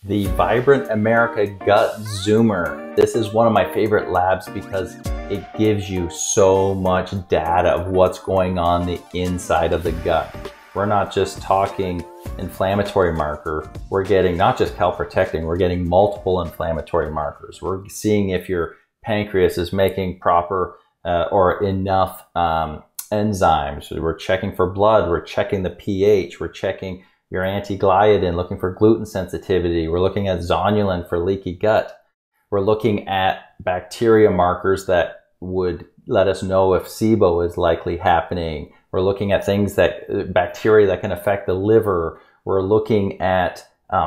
the Vibrant America Gut Zoomer. This is one of my favorite labs because it gives you so much data of what's going on the inside of the gut. We're not just talking inflammatory marker, we're getting not just calprotectin, we're getting multiple inflammatory markers. We're seeing if your pancreas is making proper or enough enzymes. We're checking for blood, we're checking the pH, we're checking your anti-gliadin, looking for gluten sensitivity. We're looking at zonulin for leaky gut. We're looking at bacteria markers that would let us know if SIBO is likely happening. We're looking at things that bacteria that can affect the liver. We're looking at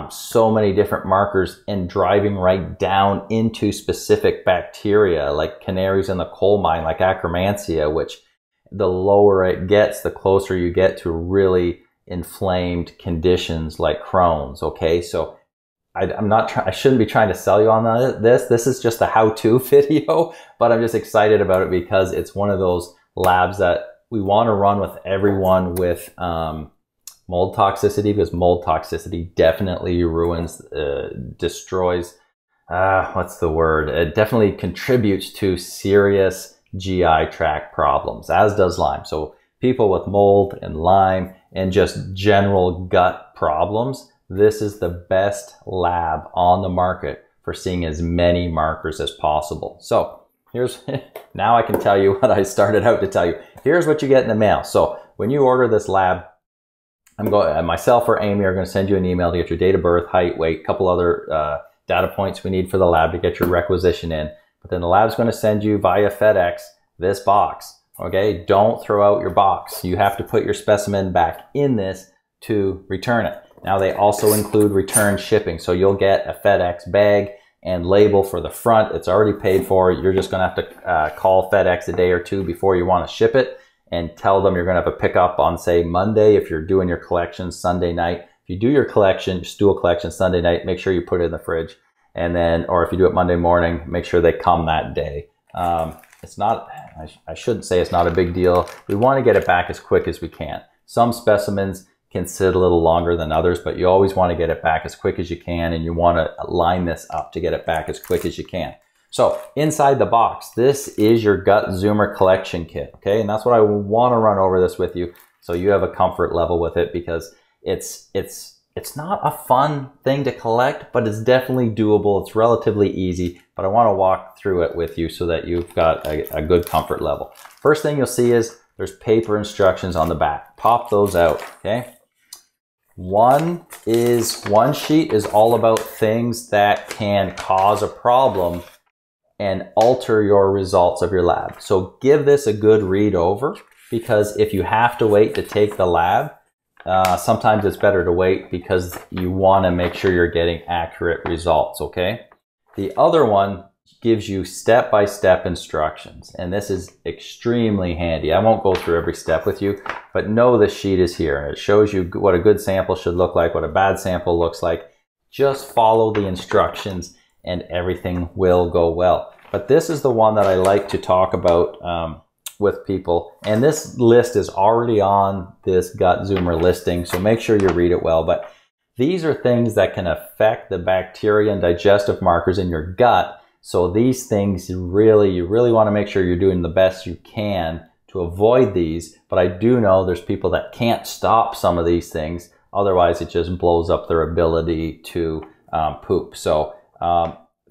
so many different markers and driving right down into specific bacteria like canaries in the coal mine, like Akkermansia, which the lower it gets, the closer you get to really inflamed conditions like Crohn's. Okay, so I shouldn't be trying to sell you on this. This is just a how-to video, but I'm just excited about it because it's one of those labs that we want to run with everyone with mold toxicity, because mold toxicity definitely ruins, destroys, what's the word? It definitely contributes to serious GI tract problems, as does Lyme. So people with mold and Lyme and just general gut problems, this is the best lab on the market for seeing as many markers as possible. So here's, now I can tell you what I started out to tell you. Here's what you get in the mail. So when you order this lab, myself or Amy are going to send you an email to get your date of birth, height, weight, a couple other data points we need for the lab to get your requisition in. But then the lab's going to send you via FedEx this box. Okay, don't throw out your box. You have to put your specimen back in this to return it. Now they also include return shipping. So you'll get a FedEx bag and label for the front. It's already paid for. You're just going to have to call FedEx a day or two before you want to ship it and tell them you're going to have a pickup on, say, Monday if you're doing your collection Sunday night. If you do your collection, stool collection Sunday night, make sure you put it in the fridge. And then, or if you do it Monday morning, make sure they come that day. It's not, I shouldn't say it's not a big deal. We want to get it back as quick as we can. Some specimens can sit a little longer than others, but you always want to get it back as quick as you can, and you want to line this up to get it back as quick as you can. So inside the box, this is your Gut Zoomer collection kit, okay? And that's what I want to run over this with you so you have a comfort level with it, because it's not a fun thing to collect, but it's definitely doable. It's relatively easy, but I want to walk through it with you so that you've got a good comfort level. First thing you'll see is there's paper instructions on the back. Pop those out, okay? One sheet is all about things that can cause a problem and alter your results of your lab. So give this a good read over, because if you have to wait to take the lab, sometimes it's better to wait because you want to make sure you're getting accurate results, okay? The other one gives you step-by-step instructions, and this is extremely handy. I won't go through every step with you, but know the sheet is here. It shows you what a good sample should look like, what a bad sample looks like. Just follow the instructions and everything will go well. But this is the one that I like to talk about with people, and this list is already on this Gut Zoomer listing, so make sure you read it well. But these are things that can affect the bacteria and digestive markers in your gut. So these things you really want to make sure you're doing the best you can to avoid these. But I do know there's people that can't stop some of these things, otherwise it just blows up their ability to poop. So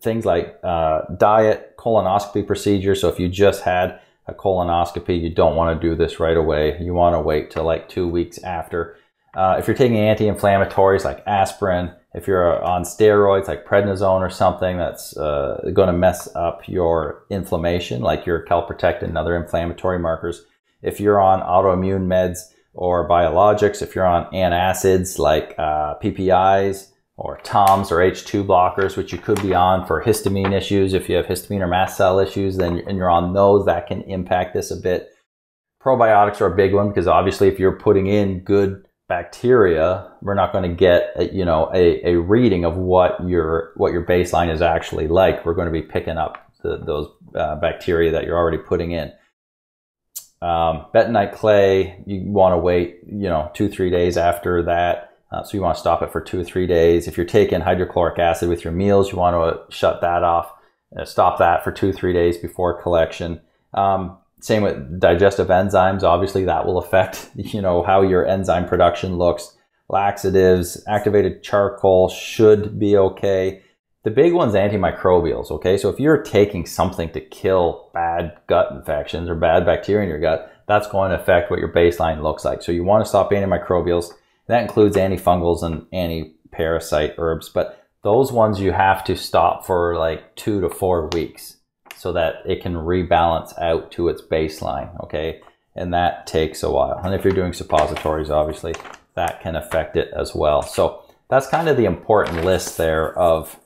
things like diet, colonoscopy procedure. So if you just had a colonoscopy, you don't want to do this right away. You want to wait till like 2 weeks after. If you're taking anti-inflammatories like aspirin, if you're on steroids like prednisone or something that's going to mess up your inflammation, like your calprotectin and other inflammatory markers. If you're on autoimmune meds or biologics, if you're on antacids like PPIs or TOMs or H2 blockers, which you could be on for histamine issues. If you have histamine or mast cell issues, then and you're on those, that can impact this a bit. Probiotics are a big one, because obviously if you're putting in good bacteria, we're not going to get a reading of what your baseline is actually like. We're going to be picking up those bacteria that you're already putting in. Bentonite clay, you want to wait 2-3 days after that. So you want to stop it for 2 or 3 days. If you're taking hydrochloric acid with your meals, you want to shut that off, stop that for 2 or 3 days before collection. Same with digestive enzymes. Obviously that will affect, how your enzyme production looks. Laxatives, activated charcoal should be okay. The big one's antimicrobials, okay? So if you're taking something to kill bad gut infections or bad bacteria in your gut, that's going to affect what your baseline looks like. So you want to stop antimicrobials. That includes antifungals and anti-parasite herbs, but those ones you have to stop for like 2 to 4 weeks so that it can rebalance out to its baseline, okay? And that takes a while. And if you're doing suppositories, obviously, that can affect it as well. So that's kind of the important list there of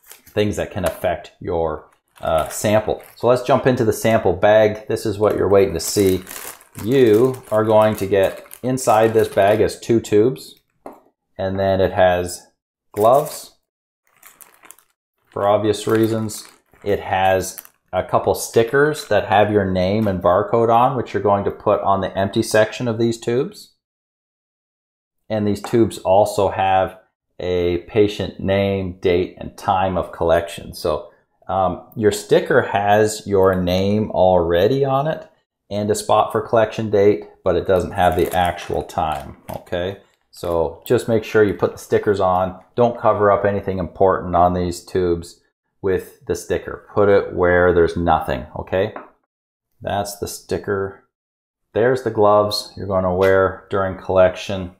things that can affect your sample. So let's jump into the sample bag. This is what you're waiting to see. You are going to get inside this bag as 2 tubes, and then it has gloves for obvious reasons. It has a couple stickers that have your name and barcode on, which you're going to put on the empty section of these tubes. And these tubes also have a patient name, date, and time of collection. So your sticker has your name already on it and a spot for collection date, but it doesn't have the actual time, okay? So just make sure you put the stickers on. Don't cover up anything important on these tubes with the sticker. Put it where there's nothing, okay? That's the sticker. There's the gloves you're going to wear during collection.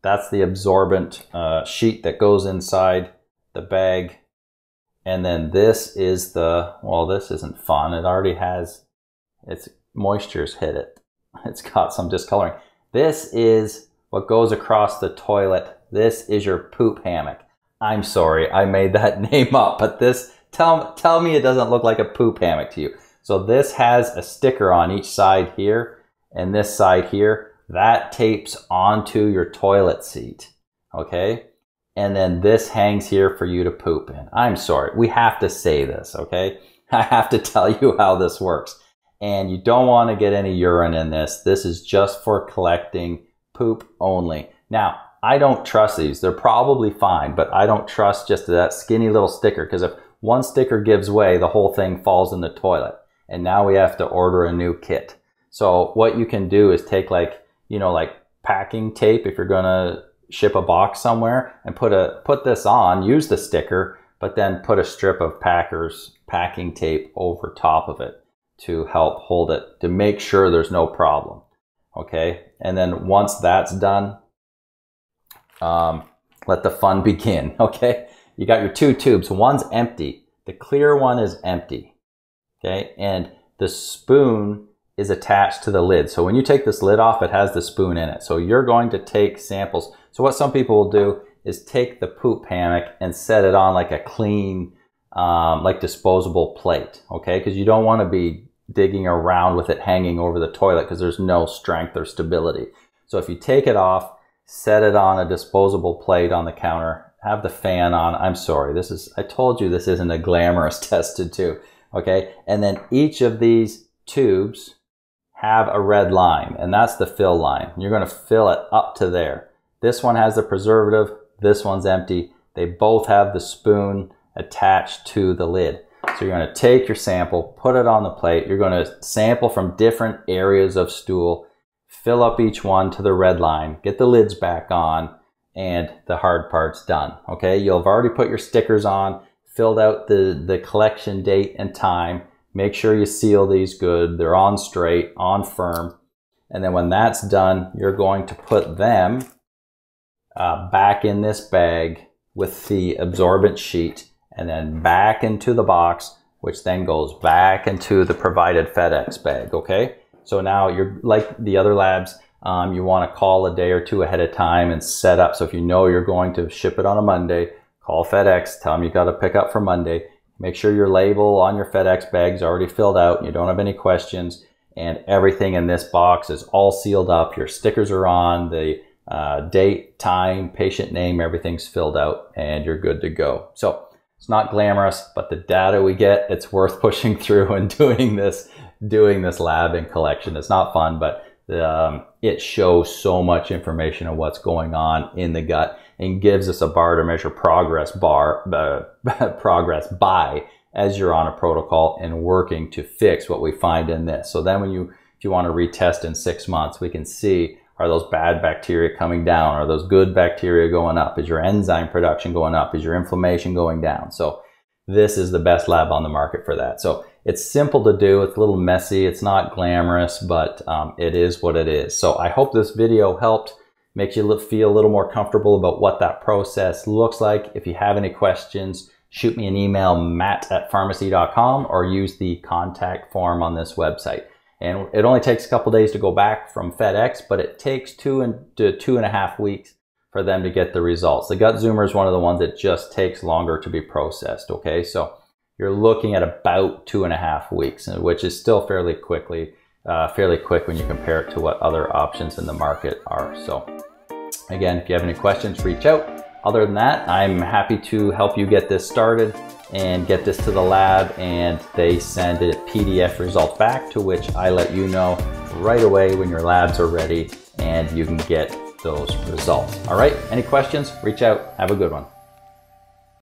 That's the absorbent sheet that goes inside the bag. And then this is the, well, this isn't fun. It already has, moisture's hit it. It's got some discoloring. This is what goes across the toilet. This is your poop hammock. I'm sorry, I made that name up, but this, tell me it doesn't look like a poop hammock to you. So this has a sticker on each side here, and this side here. That tapes onto your toilet seat, okay? And then this hangs here for you to poop in. I'm sorry, we have to say this, okay? I have to tell you how this works. And you don't want to get any urine in this. This is just for collecting poop only. Now, I don't trust these. They're probably fine, but I don't trust just that skinny little sticker, because if one sticker gives way, the whole thing falls in the toilet. And now we have to order a new kit. So what you can do is take like packing tape if you're gonna ship a box somewhere, and put this on, use the sticker, but then put a strip of packing tape over top of it to help hold it, to make sure there's no problem, okay? And then once that's done, let the fun begin, okay? You got your 2 tubes, one's empty, the clear one is empty, okay? And the spoon is attached to the lid. So when you take this lid off, it has the spoon in it. So you're going to take samples. So what some people will do is take the poop hammock and set it on like a clean, like disposable plate, okay? Because you don't want to be digging around with it hanging over the toilet because there's no strength or stability. So if you take it off, set it on a disposable plate on the counter, have the fan on. I'm sorry, I told you this isn't a glamorous test to do, okay? And then each of these tubes have a red line, and that's the fill line. You're going to fill it up to there. This one has the preservative, this one's empty. They both have the spoon attached to the lid. So you're going to take your sample, put it on the plate. You're going to sample from different areas of stool, fill up each one to the red line, get the lids back on, and the hard part's done, okay? You'll have already put your stickers on, filled out the collection date and time. Make sure you seal these good. They're on straight, on firm. And then when that's done, you're going to put them back in this bag with the absorbent sheet, and then back into the box, which then goes back into the provided FedEx bag, okay? So now you're like the other labs, you want to call a day or 2 ahead of time and set up. So if you know you're going to ship it on a Monday, call FedEx, tell them you got to pick up for Monday. Make sure your label on your FedEx bag is already filled out and you don't have any questions, and everything in this box is all sealed up. Your stickers are on, the date, time, patient name, everything's filled out, and you're good to go. So it's not glamorous, but the data we get, it's worth pushing through and doing this lab and collection. It's not fun, but it shows so much information on what's going on in the gut and gives us a bar to measure progress by as you're on a protocol and working to fix what we find in this. So then if you want to retest in 6 months, we can see, are those bad bacteria coming down? Are those good bacteria going up? Is your enzyme production going up? Is your inflammation going down? So this is the best lab on the market for that. So it's simple to do. It's a little messy. It's not glamorous, but it is what it is. So I hope this video helped, makes you feel a little more comfortable about what that process looks like. If you have any questions, shoot me an email, matt@pharmacy.com, or use the contact form on this website. And it only takes a couple days to go back from FedEx, but it takes 2 to 2.5 weeks for them to get the results. The gut zoomer is one of the ones that just takes longer to be processed, okay? So you're looking at about 2.5 weeks, which is still fairly quick when you compare it to what other options in the market are. So again, if you have any questions, reach out. Other than that, I'm happy to help you get this started and get this to the lab, and they send a PDF result back, to which I let you know right away when your labs are ready and you can get those results. All right, any questions? Reach out. Have a good one.